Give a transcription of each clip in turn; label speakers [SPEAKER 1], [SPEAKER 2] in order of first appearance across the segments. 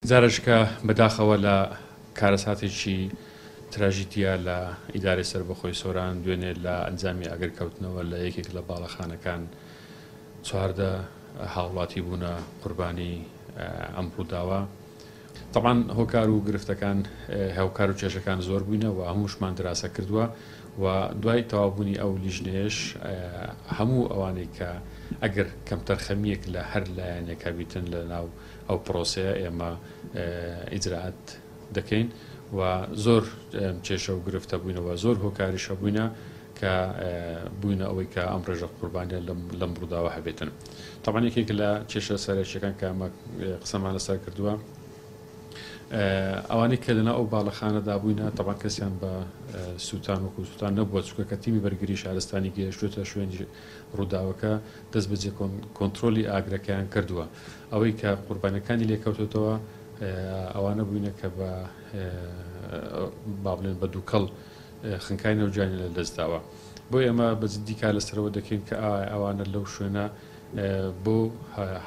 [SPEAKER 1] جارشکە بەداخەوە لە کارەساتێکی تراژیدیا لە ئیدارەی سەربەخۆی سۆران دوێنێ لە ئەنجامی ئەگرکەوتنەوە لە یەکێک لە باڵەخانەکان چواردە هاوڵاتی بوونە قوربانی ئەم ڕووداوە. طبعاً هۆکار و گرفتەکان هاوکار و کێشەکان زۆر بووینەوە هەمووشمان دراسە کردووە و دوای تەواوبوونی ئەو لیژنەیەش هەموو ئەوانەی کە ئەگەر کەمتەر خەمیەک لە هەر لایەنێکە بیتن لە ناو ئەو پرۆسەیە ئێمە ئیجراعات دەکەین و زۆر کێشە و گرفتە بووینەوە زۆر هۆکاریشە بووینە کە بووینە ئەوەی کە ئەم ڕێژە قوربانیان لەم ڕووداوە هەبێتن. طبعاً یەکێک لە کێشە سەرەکیەکان کە ئەمە قسەمان لەسەر کردووە ئەوانەی کە لەناو ئەو باڵەخانەدا بووینە طبعاً کەسیان بە سووتان وەکو سووتان نەبووە چونکە کە تیمی بەرگری شارستانی گەیشتوتە شوێنی ڕووداوەکە دەست بەجێ کۆنتترۆلی ئاگرەکەیان کردووە. ئەوەی کە قوربانەکانی لێکەوتێتەوە ئەوانە بووینە کە بە با بڵێن بە دووکەڵ خنکای نەوجیانی لە دەستداوە. بۆ ئێمە بەجددی کار لەسەرەوە دەکەین کە ئەوانە لەو شوێنە بۆ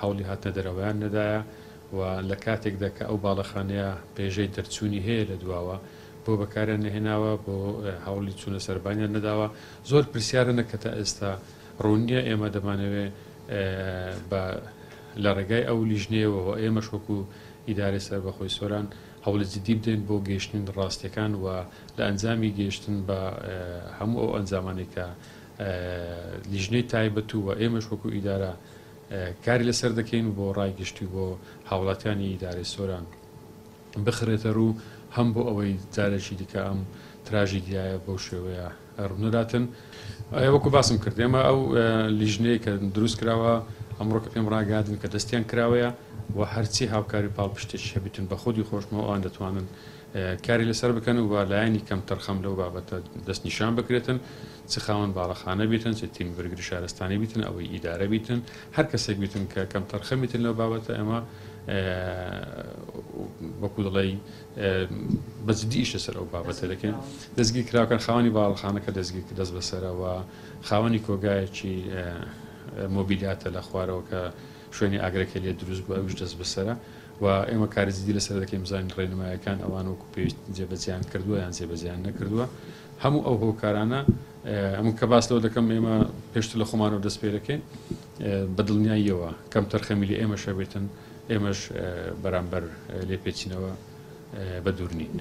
[SPEAKER 1] هەوڵی هاتنە دەرەوەیان نەدایە و لە کاتێکدا کە ئەو باڵەخانەیە پێژەی دەرچوونی هەیە لە دواوە بۆ بەکاریان نەهێناوە بۆ هەوڵی چوونە سەربانیان نەداوە. زۆر پرسیارە نەکە تا ئێستا ڕوونیە ئێمە دەمانەوێت لە ڕێگای ئەو لیژنەیەوە ئێمەش وەکو ئیدارەی سەربەخۆی سۆران هەوڵی جدی بدەین بۆ گەیشتن ڕاستیەکان و لە ئەنجامی گەیشتن بە هەموو ئەو ئەنجامانی کە لیژنەی تایبەت و ئێمەش وەکو ئیدارە کاری لەسەر دەکەین بۆ ڕایگەشتی بۆ هاوڵاتیانی ئیدارەی سۆران بخرێتە ڕوو هەم بۆ ئەوەی جارێکی دیکە ئەم تراژیدیایە بەو شێوەیە ڕوونەداتن. وەکو باسم کرد ئێمە ئەو لیژنەیە کە دروست کراوە ئەمڕۆ کە پێم ڕاگادن کە دەستیان کراوەیە و هەرچی هاوکاری پاڵپشتێکی هەبیتن بە خۆی خۆشمەوە ئەوان دەتوانن کاری لەسەر بکەن و لایەنی کەم تەرخەم لەو بابەتە دەست نیشان بکرێتن چ خاوەن باڵەخانە بیتن چ تیمی بەرگری شارستانی بیتن ئەوەی ئیدارە بیتن هەر کەسێک بیتن کە کەم تەرخەمیتن لەو بابەتە ئێمە وەکو دڵی بەجددی ئیش لەسەر ئەو بابەتە دەکەین. دەستگیر کراوەکان خاوەنی باڵەخانەکە دەست بەسەرەوە خاوەنی کۆگایەکی مۆبیلیاتە لە خوارەوە کە شوێنی ئاگرەکە لێ دروست بووە ئەوش دەست بەسەرە و ئێمە کاری جدی لەسەر دەکەین بزانین ڕێنمایەکان ئەوان وەکو پێویست جێبەجیان کردووە یان جێبەجیان نەکردووە. هەموو ئەو هۆکارانە ئەمن کە باس لەوە دەکەم ئێمە پێشتر لە خۆمانەوە دەست پێ دەکەین بە دڵنیاییەوە کەم تەرخەمی لە ئێمەشە بێتن ئێمەش بەرامبەر لێپێچینەوە بە دوور نین.